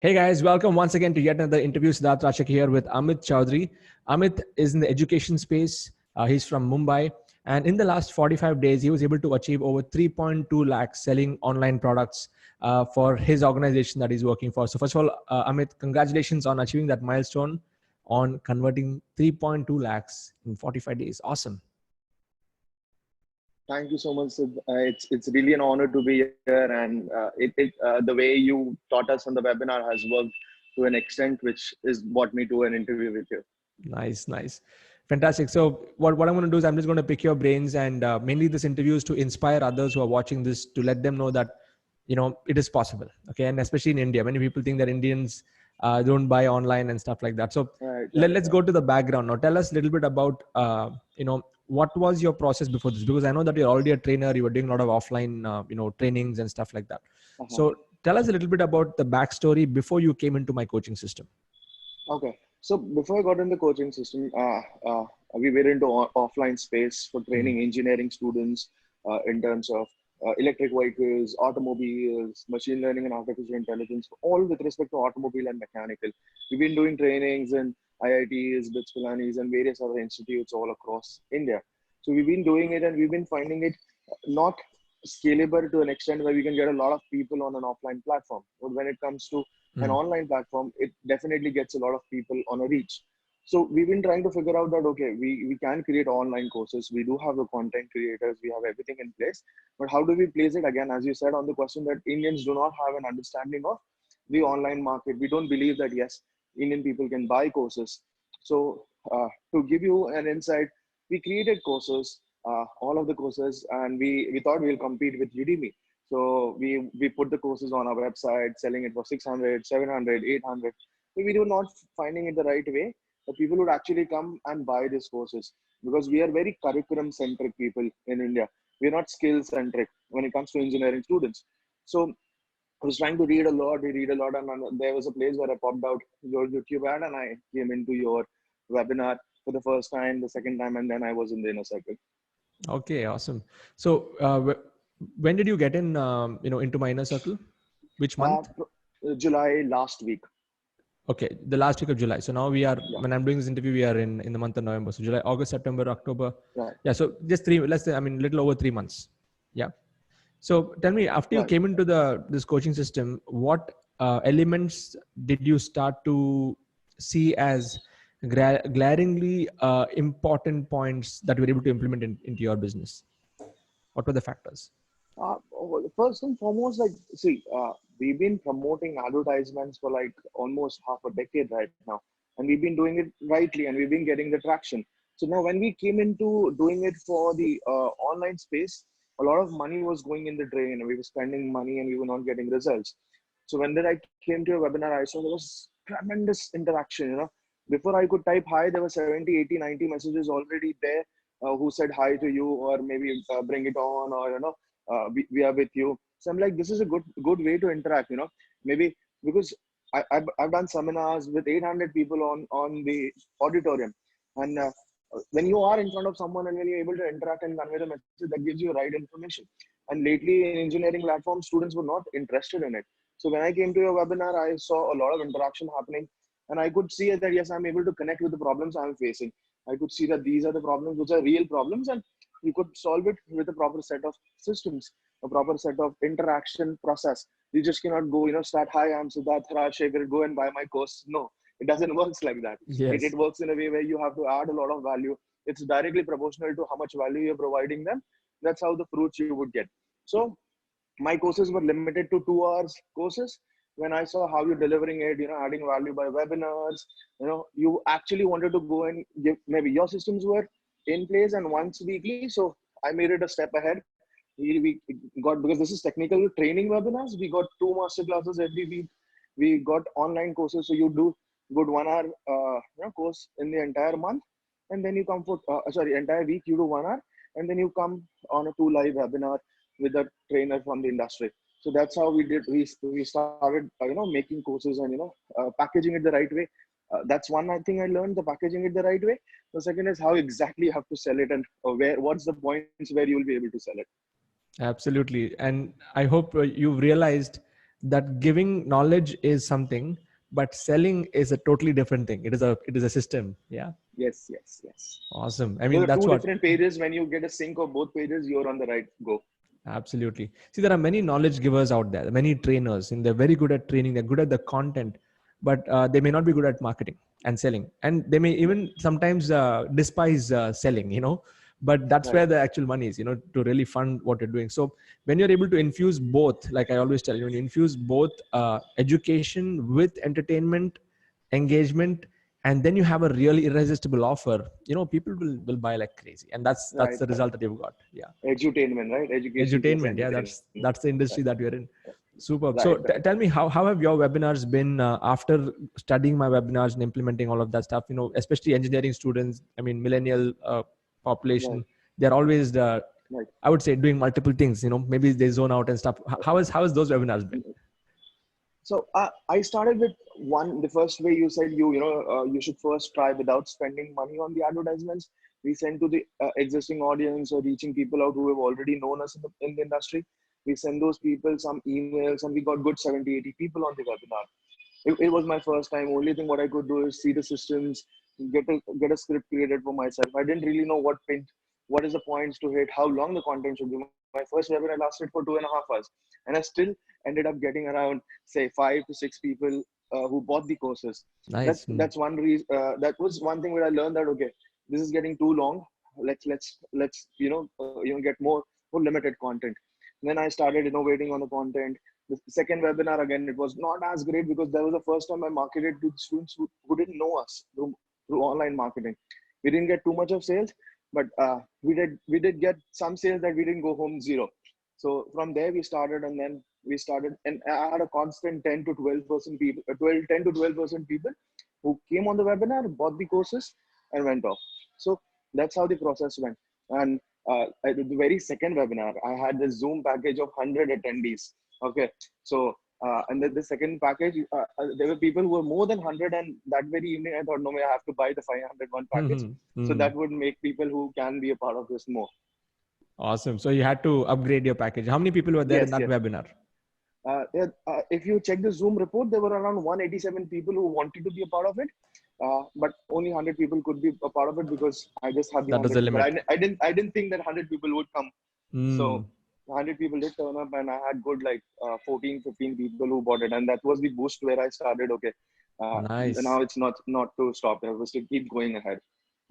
Hey guys, welcome once again to yet another interview. Rs.30 Lac here with Amit Choudary. Amit is in the education space. He's from Mumbai. And in the last 45 days, he was able to achieve over 3.2 lakhs selling online products for his organization that he's working for. So first of all, Amit, congratulations on achieving that milestone on converting 3.2 lakhs in 45 days. Awesome. Thank you so much, Sid. It's really an honor to be here, and the way you taught us on the webinar has worked to an extent, which is brought me to an interview with you. Nice, nice. Fantastic. So what I'm going to do is I'm just going to pick your brains, and mainly this interview is to inspire others who are watching this, to let them know that, it is possible. Okay. And especially in India, many people think that Indians don't buy online and stuff like that. So let's go to the background now. Tell us a little bit about, what was your process before this? Because I know that you're already a trainer, you were doing a lot of offline, trainings and stuff like that. So tell us a little bit about the backstory before you came into my coaching system. Okay. So before I got in the coaching system, we were into offline space for training engineering students in terms of electric vehicles, automobiles, machine learning and artificial intelligence, all with respect to automobile and mechanical. We've been doing trainings in IITs, BITS Pilanis, and various other institutes all across India. So we've been doing it, and we've been finding it not scalable to an extent where we can get a lot of people on an offline platform. But when it comes to an online platform, it definitely gets a lot of people on a reach. So we've been trying to figure out that, okay, we can create online courses. We do have the content creators. We have everything in place. But how do we place it? Again, as you said on the question, that Indians do not have an understanding of the online market. We don't believe that, yes, Indian people can buy courses. So to give you an insight, we created courses, all of the courses, and we thought we'll compete with Udemy. So we put the courses on our website, selling it for 600, 700, 800. So we were not finding it the right way that people would actually come and buy these courses, because we are very curriculum centric people in India. We're not skill centric when it comes to engineering students. So I was trying to read a lot, and there was a place where I popped out your YouTube ad, and I came into your webinar for the first time, the second time, and then I was in the inner circle. Okay, awesome. So when did you get in, into my inner circle? Which month? July last week. Okay, the last week of July. So now we are, when I'm doing this interview, we are in the month of November. So July, August, September, October. Right. Yeah. So just little over 3 months. Yeah. So tell me, after you came into this coaching system, what elements did you start to see as glaringly important points that you were able to implement into your business? What were the factors? First and foremost, we've been promoting advertisements for like almost half a decade right now, and we've been doing it rightly, and we've been getting the traction. So now when we came into doing it for the online space, a lot of money was going in the drain, and we were spending money and we were not getting results. So when I came to a webinar, I saw there was tremendous interaction. Before I could type hi, there were 70, 80, 90 messages already there who said hi to you, or maybe bring it on, or we are with you. So I'm like, this is a good way to interact. Maybe because I've done seminars with 800 people on the auditorium, and when you are in front of someone and when you're able to interact and convey the message, that gives you right information. And lately in engineering platforms, students were not interested in it. So when I came to your webinar, I saw a lot of interaction happening, and I could see that, yes, I'm able to connect with the problems I'm facing. I could see that these are the problems which are real problems, and you could solve it with a proper set of systems, a proper set of interaction process. You just cannot go, start, hi, I'm Siddharth Rajshekhar, go and buy my course. No, it doesn't work like that. Yes. It works in a way where you have to add a lot of value. It's directly proportional to how much value you're providing them. That's how the fruits you would get. So my courses were limited to 2 hours courses. When I saw how you're delivering it, adding value by webinars, you actually wanted to go and give, maybe your systems were in place and once weekly. So I made it a step ahead. We got, because this is technical training webinars, we got 2 master classes every week. We got online courses. So you do good 1 hour course in the entire month. And then you come for, entire week, you do 1 hour. And then you come on a 2 live webinar with a trainer from the industry. So that's how we did. We started, making courses and, packaging it the right way. That's one thing I learned, the packaging it the right way. The second is how exactly you have to sell it, and what's the points where you will be able to sell it. Absolutely. And I hope you've realized that giving knowledge is something, but selling is a totally different thing. It is a system. Yeah. Yes, yes, yes. Awesome. I There mean, are that's two what. different pages. When you get a sync of both pages, you're on the right go. Absolutely. See, there are many knowledge givers out there, many trainers, and they're very good at training. They're good at the content, but they may not be good at marketing and selling. And they may even sometimes despise selling, but that's Right, where the actual money is, to really fund what you're doing. So when you're able to infuse both, like I always tell you, when you infuse both education with entertainment, engagement, and then you have a really irresistible offer, people will buy like crazy. And that's right, the right. result that you've got. Yeah. Edutainment, right? Education plus Edutainment, yeah, entertainment. that's the industry Right, that we're in. Superb. right, So right. tell me, how have your webinars been after studying my webinars and implementing all of that stuff, especially engineering students, I mean millennial Right, population, they're always right. I would say doing multiple things, maybe they zone out and stuff. How has those webinars been? So I started with one. The first way you said you should first try without spending money on the advertisements. We send to the existing audience or reaching people out who have already known us in the industry. We send those people some emails, and we got good 70, 80 people on the webinar. It was my first time. Only thing what I could do is see the systems, get a script created for myself. I didn't really know what is the points to hit, how long the content should be. My first webinar lasted for 2.5 hours, and I still ended up getting around say 5 to 6 people who bought the courses. Nice. That's one reason. That was one thing where I learned that okay, this is getting too long. Let's get more limited content. Then I started innovating on the content. The second webinar again, it was not as great because that was the first time I marketed to students who didn't know us through online marketing. We didn't get too much of sales, but we did get some sales that we didn't go home zero. So from there we started, and then we started, and I had a constant 10 to 12% people, 10 to 12% people who came on the webinar, bought the courses, and went off. So that's how the process went. And at the very second webinar, I had this Zoom package of 100 attendees. Okay, so and the second package, there were people who were more than 100, and that very evening I thought, no, I have to buy the 501 package. So that would make people who can be a part of this more. Awesome. So you had to upgrade your package. How many people were there in Yes, that yes. webinar? If you check the Zoom report, there were around 187 people who wanted to be a part of it, but only 100 people could be a part of it because I just had the That was the 100 people. limit. I didn't think that 100 people would come. So Mm. 100 people did turn up, and I had good like 14, 15 people who bought it, and that was the boost where I started. Okay, Nice. now it's not to stop there; it was to keep going ahead.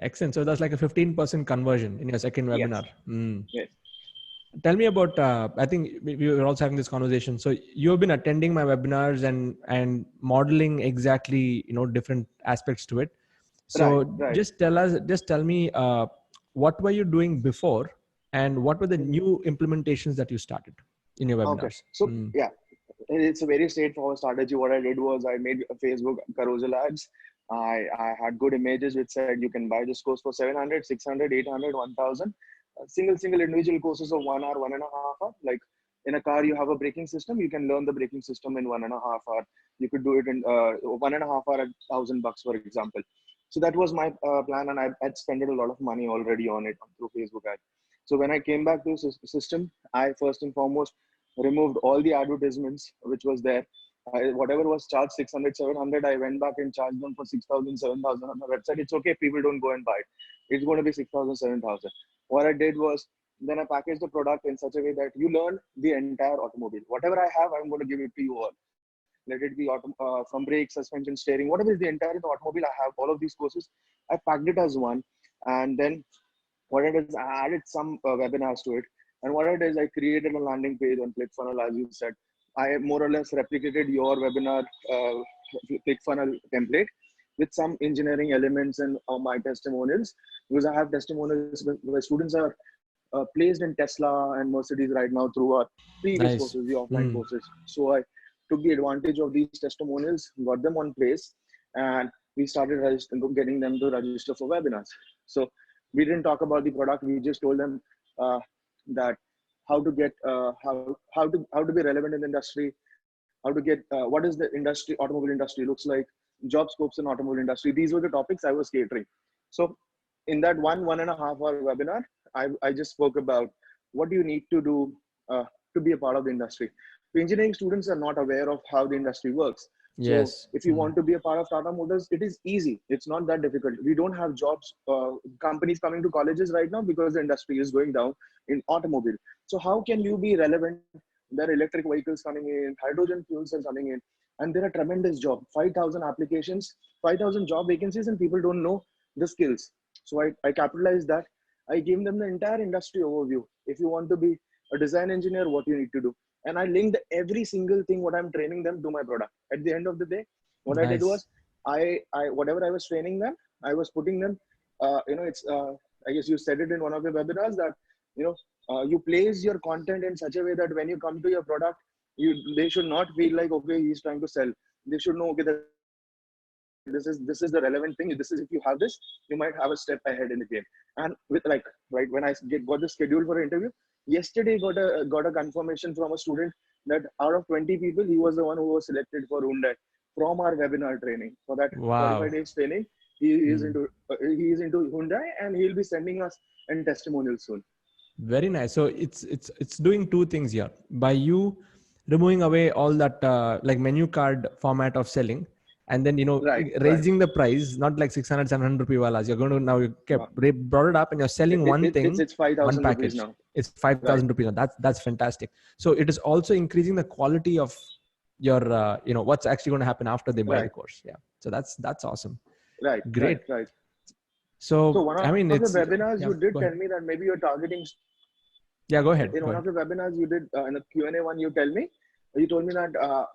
Excellent. So that's like a 15% conversion in your second Yes, webinar. Mm. yes, Tell me about, I think we were also having this conversation. So you've been attending my webinars and modeling exactly, different aspects to it. right, So right. just tell me, what were you doing before and what were the Mhm. new implementations that you started in your Okay, webinars? so Mm. yeah, it's a very straightforward strategy. What I did was I made a Facebook carousel ads. I had good images which said you can buy this course for 700, 600, 800, 1000. Single individual courses of 1 hour, 1.5 hour. Like in a car, you have a braking system. You can learn the braking system in 1.5 hour. You could do it in 1.5 hour at $1,000, for example. So that was my plan, and I had spent a lot of money already on it through Facebook ad. So when I came back to the system, I first and foremost removed all the advertisements which was there. Whatever was charged 600, 700, I went back and charged them for 6,000, 7,000 on the website. It's okay, people don't go and buy it. It's going to be 6,000, 7,000. What I did was then I packaged the product in such a way that you learn the entire automobile. Whatever I have, I'm going to give it to you all. Let it be from brake, suspension, steering, whatever is the entire automobile. I have all of these courses. I packed it as one, and then what I did is I added some webinars to it. And what I did is I created a landing page on ClickFunnels, as you said. I more or less replicated your webinar ClickFunnels template with some engineering elements and my testimonials, because I have testimonials where students are placed in Tesla and Mercedes right now through our previous Nice. courses, the offline Mm. courses. So I took the advantage of these testimonials, got them on place, and we started getting them to register for webinars. So we didn't talk about the product. We just told them that how to get how to be relevant in the industry, how to get what is the industry, automobile industry looks like, job scopes in automobile industry. These were the topics I was catering. So in that 1.5 hour webinar, I just spoke about what do you need to do to be a part of the industry. engineering students are not aware of how the industry works. So Yes. if you want to be a part of Tata Motors, it is easy. It's not that difficult. We don't have jobs, companies coming to colleges right now because the industry is going down in automobile. So how can you be relevant? There are electric vehicles coming in, hydrogen fuel cells coming in, and there are tremendous jobs. 5,000 applications, 5,000 job vacancies, and people don't know the skills. So I capitalized that. I gave them the entire industry overview. If you want to be a design engineer, what you need to do. And I linked every single thing what I'm training them to my product. At the end of the day, what I did Nice. was I whatever I was training them, I was putting them. It's I guess you said it in one of your webinars that you place your content in such a way that when you come to your product, they should not feel like okay he's trying to sell. They should know okay that this is the relevant thing. This is if you have this, you might have a step ahead in the game. And with like right when I got the schedule for an interview, yesterday got a confirmation from a student that out of 20 people, he was the one who was selected for Hyundai from our webinar training for that 45 Wow. days training. He is into Hyundai and he'll be sending us a testimonial soon. Very nice. So it's doing two things here. By you removing away all that like menu card format of selling, and then Right. raising the price, not like 600 700 rupee walas. You're going to now you Uh, brought it up, and you're selling one thing, it's one 5,000 rupees package. now. It's Right. 5,000 rupees now. That's fantastic. So it is also increasing the quality of your what's actually going to happen after they buy the Right. course. Yeah. So that's awesome. Right. Great. Right. So So one I mean of the it's webinars yeah. you did Go tell ahead. me that maybe you're targeting Yeah. Go ahead. in Go one ahead. of the webinars you did in the Q&A one. You told me that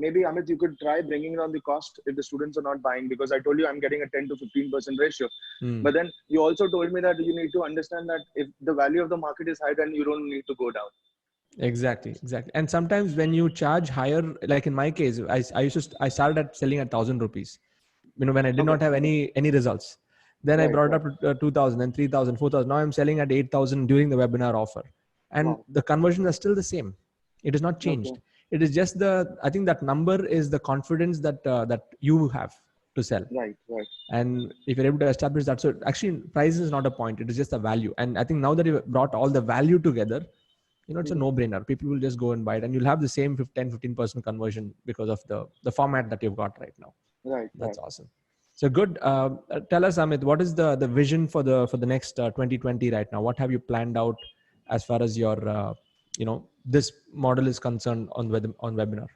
maybe Amit, you could try bringing down the cost if the students are not buying because I told you I'm getting a 10 to 15% ratio. Hmm. But then you also told me that you need to understand that if the value of the market is high, then you don't need to go down. Exactly. And sometimes when you charge higher, like in my case, I started at selling at 1,000 rupees, when I did Okay. not have any results. Then I Right. brought it Right. up to 2,000 and 3,000, 4,000. Now I'm selling at 8,000 during the webinar offer. And Wow. the conversions are still the same. It is not Okay. changed. It is just I think that number is the confidence that you have to sell. Right. Right. And if you're able to establish that, so actually price is not a point. It is just a value. And I think now that you've brought all the value together, it's a Mhm. no-brainer. People will just go and buy it, and you'll have the same 10-15% conversion because of the format that you've got right now. Right. That's awesome. So good. Tell us, Amit, what is the vision for the next 2020 right now? What have you planned out as far as your this model is concerned on webinar?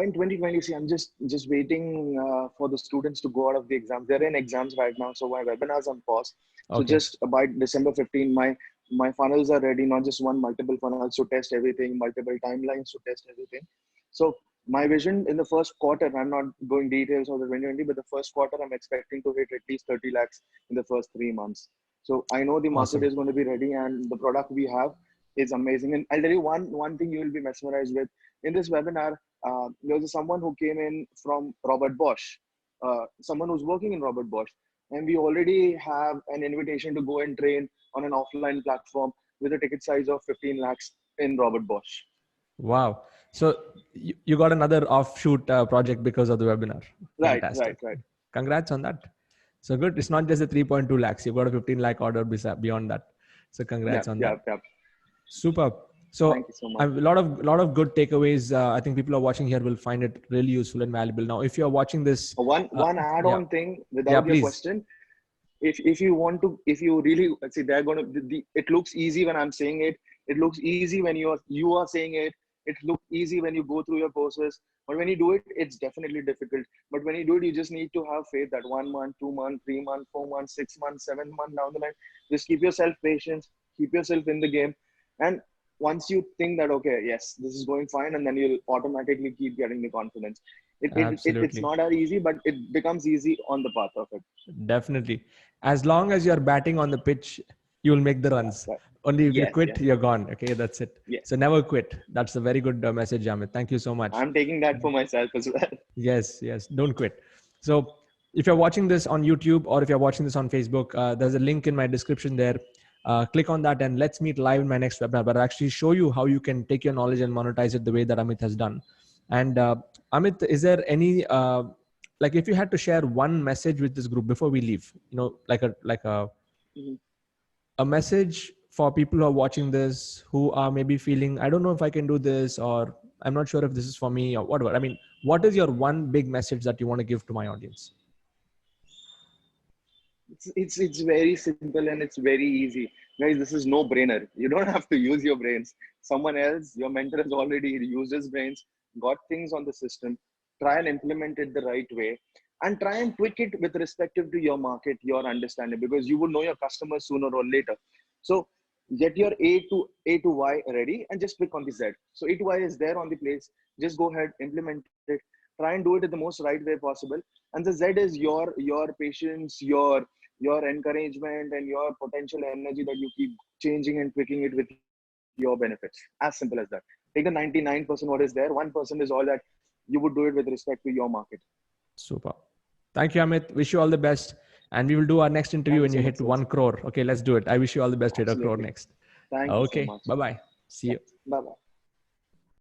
In 2020, see, I'm just waiting for the students to go out of the exams. They're in exams right now, so my webinars on pause. So Okay. just by December 15, my funnels are ready. Not just one, multiple funnels to test everything, multiple timelines to test everything. So my vision in the first quarter, I'm not going details of the 2020, but the first quarter, I'm expecting to hit at least 30 lakhs in the first 3 months. So I know the market Awesome. is going to be ready, and the product we have is amazing. And I'll tell you one thing you will be mesmerized with in this webinar. There was someone who came in from Robert Bosch, someone who's working in Robert Bosch, and we already have an invitation to go and train on an offline platform with a ticket size of 15 lakhs in Robert Bosch. Wow. So you got another offshoot project because of the webinar. Fantastic. Right. Congrats on that. So good. It's not just a 3.2 lakhs. You've got a 15 lakh order beyond that. So Yeah, congrats on yeah, that. yeah. Super. Thank So you so a much. lot of good takeaways. I think people are watching here will find it really useful and valuable. Now, if you're watching this, One yeah, add-on thing yeah, without your please. question. If you want to, if you really see, they're going to. It looks easy when I'm saying it. It looks easy when you are saying it. It looks easy when you go through your courses. But when you do it, it's definitely difficult. But when you do it, you just need to have faith that 1 month, 2 months, 3 months, 4 months, 6 months, 7 months down the line, just keep yourself patient, keep yourself in the game, and once you think that okay, yes, this is going fine, and then you'll automatically keep getting the confidence. It's Absolutely. not as easy, but it becomes easy on the path of it. Definitely. As long as you're batting on the pitch, you will make the Yeah, runs. right. Only if you Yes, quit, yes, you're gone. Okay, that's it. yes. So never quit. That's a very good message, Amit. Thank you so much. I'm taking that for myself as well. Yes. Don't quit. So if you're watching this on YouTube or if you're watching this on Facebook, there's a link in my description there. Click on that and let's meet live in my next webinar, but I'll actually show you how you can take your knowledge and monetize it the way that Amit has done. And Amit, is there any, like if you had to share one message with this group before we leave, like a Mhm. a message for people who are watching this, who are maybe feeling, I don't know if I can do this, or I'm not sure if this is for me, or whatever. I mean, what is your one big message that you want to give to my audience? It's very simple and it's very easy, guys. This is no brainer. You don't have to use your brains. Someone else, your mentor, has already used his brains, got things on the system. Try and implement it the right way, and try and tweak it with respect to your market, your understanding, because you will know your customers sooner or later. So get your A to Y ready and just click on the Z. So A to Y is there on the place. Just go ahead, implement it. Try and do it in the most right way possible. And the Z is your patience, your encouragement, and your potential energy that you keep changing and tweaking it with your benefits. As simple as that. Take the 99% what is there. 1% is all that you would do it with respect to your market. Super. Thank you, Amit. Wish you all the best. And we will do our next interview when you hit 1 crore. Okay, let's do it. I wish you all the best to hit a crore next. Thank you so Okay, much. bye-bye. See you. Bye-bye.